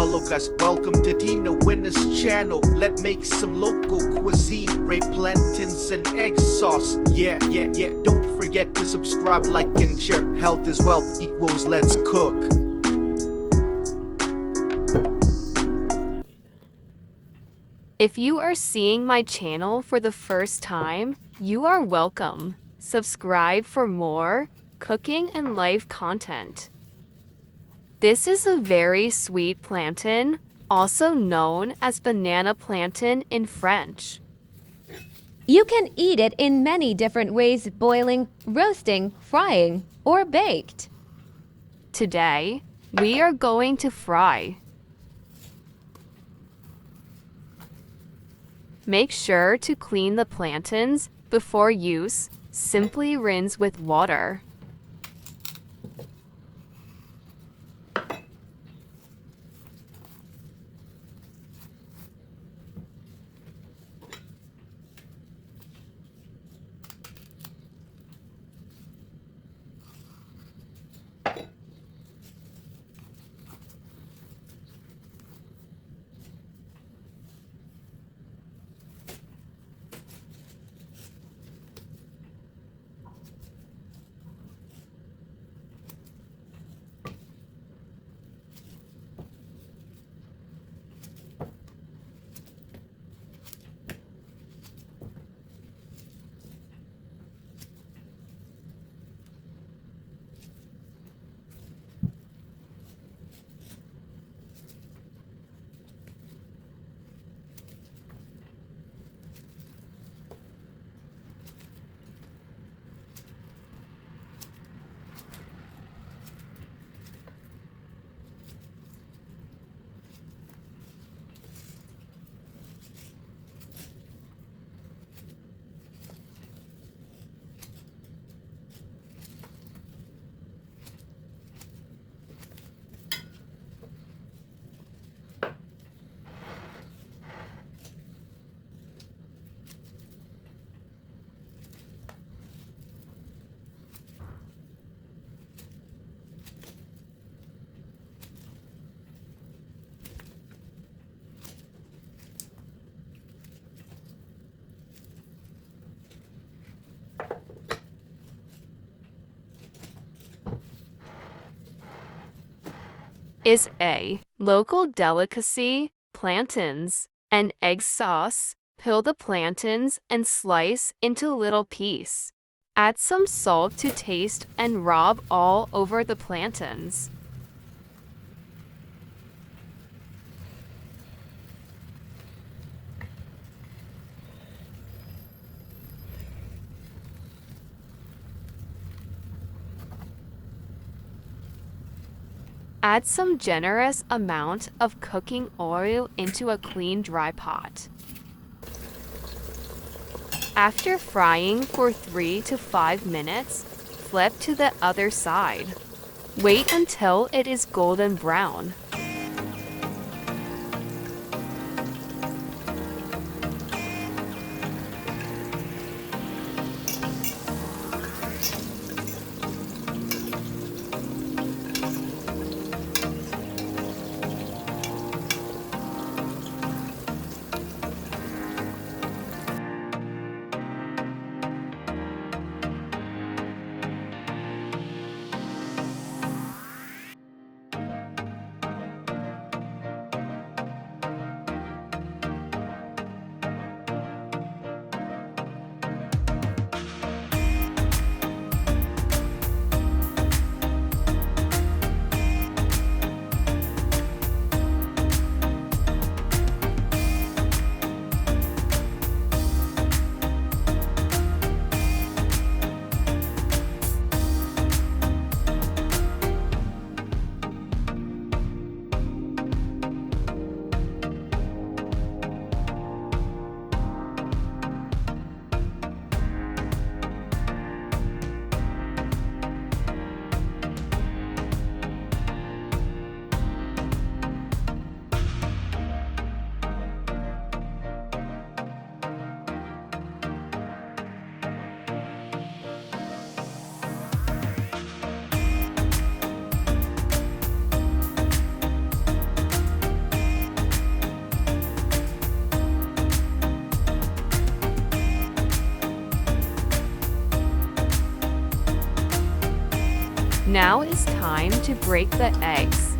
Hello guys, welcome to Dino Winner's channel. Let's make some local cuisine, Ray plantains and egg sauce. Yeah, don't forget to subscribe, like and share. Health is wealth equals let's cook. If you are seeing my channel for the first time, you are welcome. Subscribe for more cooking and life content. This is a very sweet plantain, also known as banana plantain in French. You can eat it in many different ways: boiling, roasting, frying, or baked. Today, we are going to fry. Make sure to clean the plantains before use. Simply rinse with water. Is a local delicacy, plantains, and egg sauce. Peel the plantains and slice into little pieces. Add some salt to taste and rub all over the plantains. Add some generous amount of cooking oil into a clean dry pot. After frying for 3 to 5 minutes, flip to the other side. Wait until it is golden brown. Now it's time to break the eggs.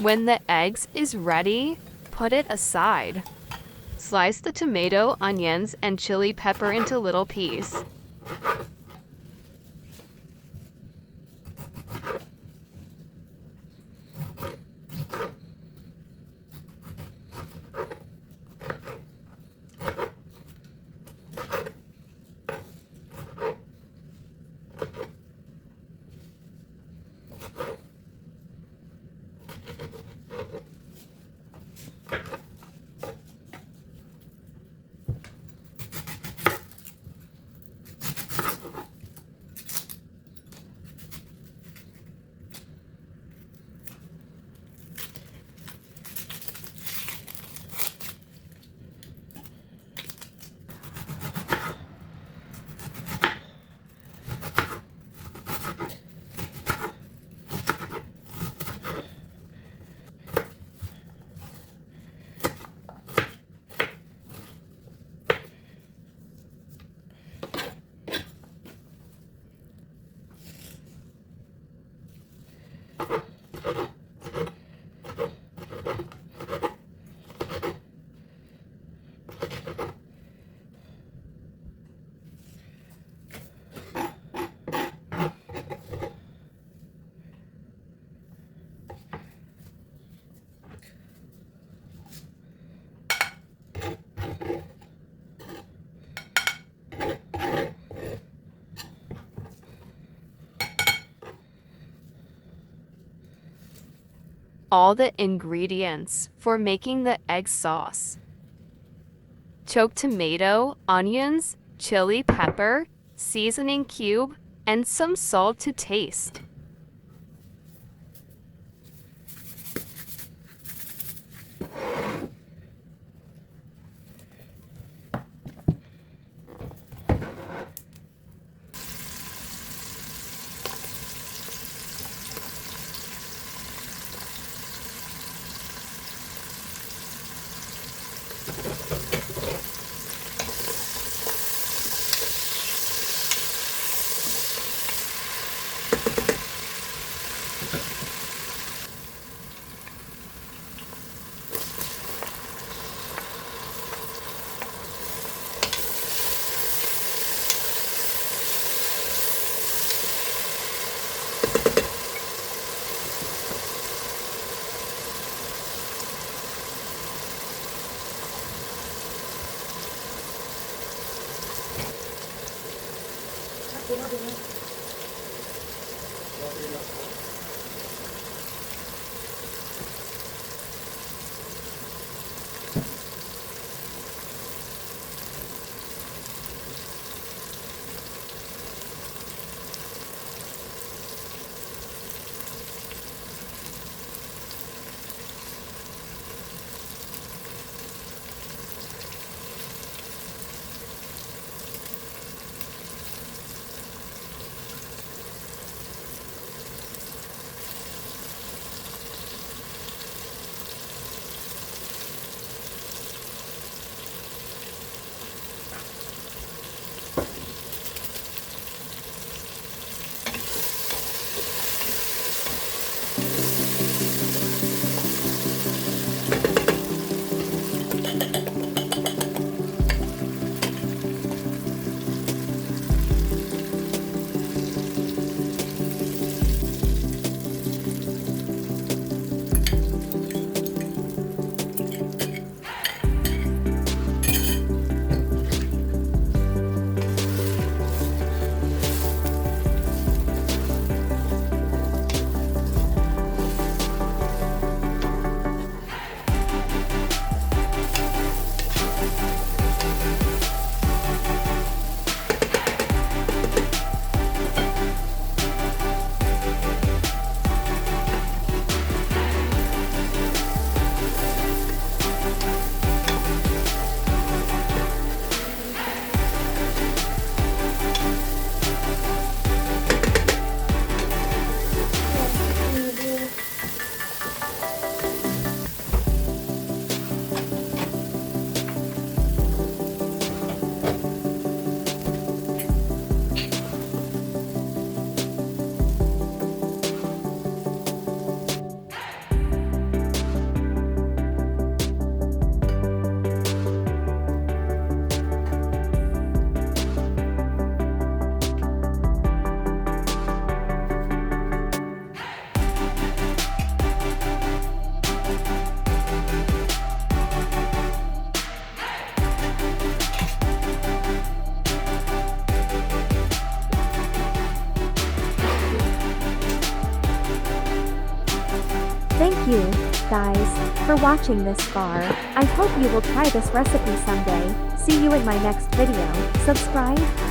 When the eggs is ready, put it aside. Slice the tomato, onions, and chili pepper into little pieces. All the ingredients for making the egg sauce: chopped tomato, onions, chili pepper, seasoning cube, and some salt to taste. Thank you, guys, for watching this far. I hope you will try this recipe someday. See you in my next video. Subscribe.